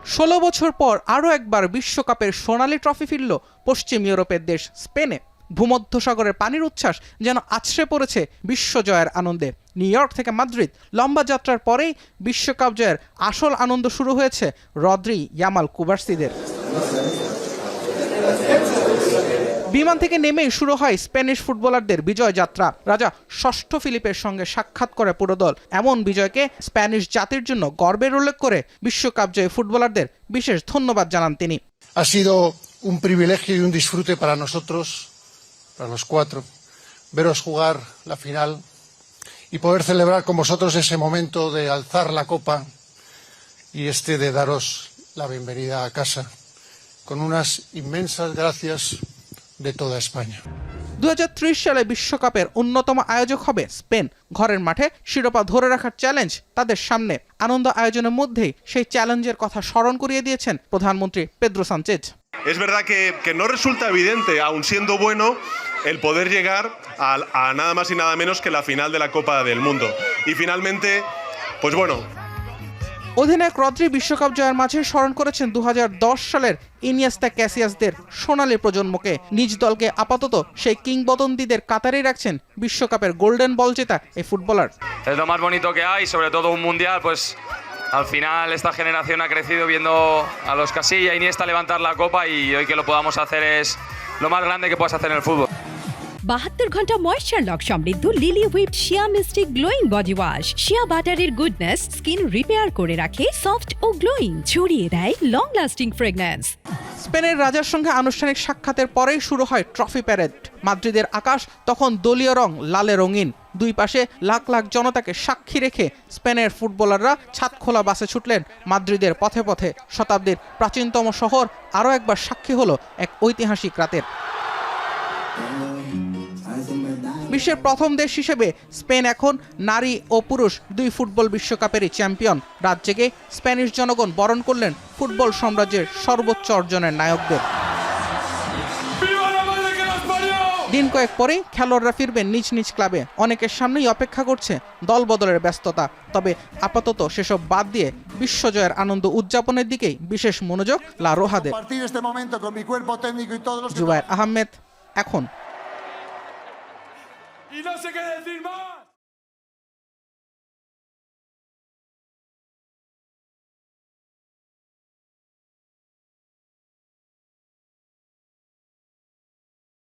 16 বছর পর আরও একবার বিশ্বকাপের সোনালি ট্রফি ফিরল পশ্চিম ইউরোপের দেশ স্পেনে। ভূমধ্যসাগরের পানির উচ্ছ্বাস যেন আছড়ে পড়েছে বিশ্বজয়ের আনন্দে। নিউ ইয়র্ক থেকে মাদ্রিদ লম্বা যাত্রার পরেই বিশ্বকাপ জয়ের আসল আনন্দ শুরু হয়েছে রদ্রি, ইয়ামাল, কুবার্সিদের। বিমান থেকে নেমেই শুরু হয় স্প্যানিশ ফুটবলারদের বিজয় যাত্রা। রাজা ষষ্ঠ ফিলিপের সঙ্গে সাক্ষাৎ করে পুরো দল। এমন বিজয়কে স্প্যানিশ জাতির জন্য গর্বের উল্লেখ করে বিশ্বকাপ জয়ী ফুটবলারদের বিশেষ ধন্যবাদ জানান তিনি। Ha sido un privilegio y un disfrute para nosotros, para los cuatro, veros jugar la final y poder celebrar con vosotros ese momento de alzar la copa y de daros la bienvenida a casa con unas inmensas gracias de toda España. 2030 সালে বিশ্বকাপের অন্যতম আয়োজক হবে Spain. ঘরের মাঠে শিরোপা ধরে রাখার চ্যালেঞ্জ তাদের সামনে। আনন্দ আয়োজনের মধ্যেই সেই চ্যালেঞ্জের কথা স্মরণ করিয়ে দিয়েছেন প্রধানমন্ত্রী Pedro Sanchez. Es verdad que no resulta evidente, aun siendo bueno, el poder llegar a nada más y nada menos que la final de la Copa del Mundo. Y finalmente, pues bueno. অধিনায়ক Rodri বিশ্বকাপ জয়ের মাঝে স্মরণ করেছেন 2010 সালের Iniesta ক্যাসিয়াসদের সোনালী প্রজন্মকে। নিজ দলকে আপাতত সেই কিংবদন্তিদের কাতারেই রাখছেন বিশ্বকাপের গোল্ডেন বল জেতা এই footballer. Es lo más bonito que hay, sobre todo un mundial, pues al final esta generación ha crecido viendo a los Casilla, Iniesta levantar la copa y hoy que lo podamos hacer es lo más grande que puedes hacer en el fútbol. 72 ঘন্টা moisture lock সমৃদ্ধ lily whip শিয়া mystic glowing body wash. শিয়া বাটারের goodness skin repair করে রাখে soft ও glowing, ছড়িয়ে দেয় long lasting ফ্রেগন্যান্স। স্পেনের রাজার সঙ্গে আনুষ্ঠানিক সাক্ষাতের পরেই শুরু হয় ট্রফি প্যারেড। মাদ্রিদের আকাশ তখন দলীয় রং লালে রঙিন। দুই পাশে লাখ লাখ জনতাকে সাক্ষী রেখে স্পেনের ফুটবলাররা ছাদ খোলা বাসে ছুটলেন মাদ্রিদের পথে পথে। শতাব্দীর প্রাচীনতম শহর আরও একবার সাক্ষী হলো এক ঐতিহাসিক রাতের। বিশ্বের প্রথম দেশ হিসেবে স্পেন এখন নারী ও পুরুষ দুই ফুটবল বিশ্বকাপেরই চ্যাম্পিয়ন। রাত জেগে স্প্যানিশ জনগণ বরণ করলেন ফুটবল সাম্রাজ্যের সর্বোচ্চ অর্জনের নায়কদের। দিন কয়েক পরেই খেলোয়াড়রা ফিরবেন নিজ নিজ ক্লাবে। অনেকের সামনেই অপেক্ষা করছে দল বদলের ব্যস্ততা। তবে আপাতত সেসব বাদ দিয়ে বিশ্বজয়ের আনন্দ উদযাপনের দিকেই বিশেষ মনোযোগ লা রোহাদের। জুবায়ের আহমেদ, এখন। Y no sé qué decir más.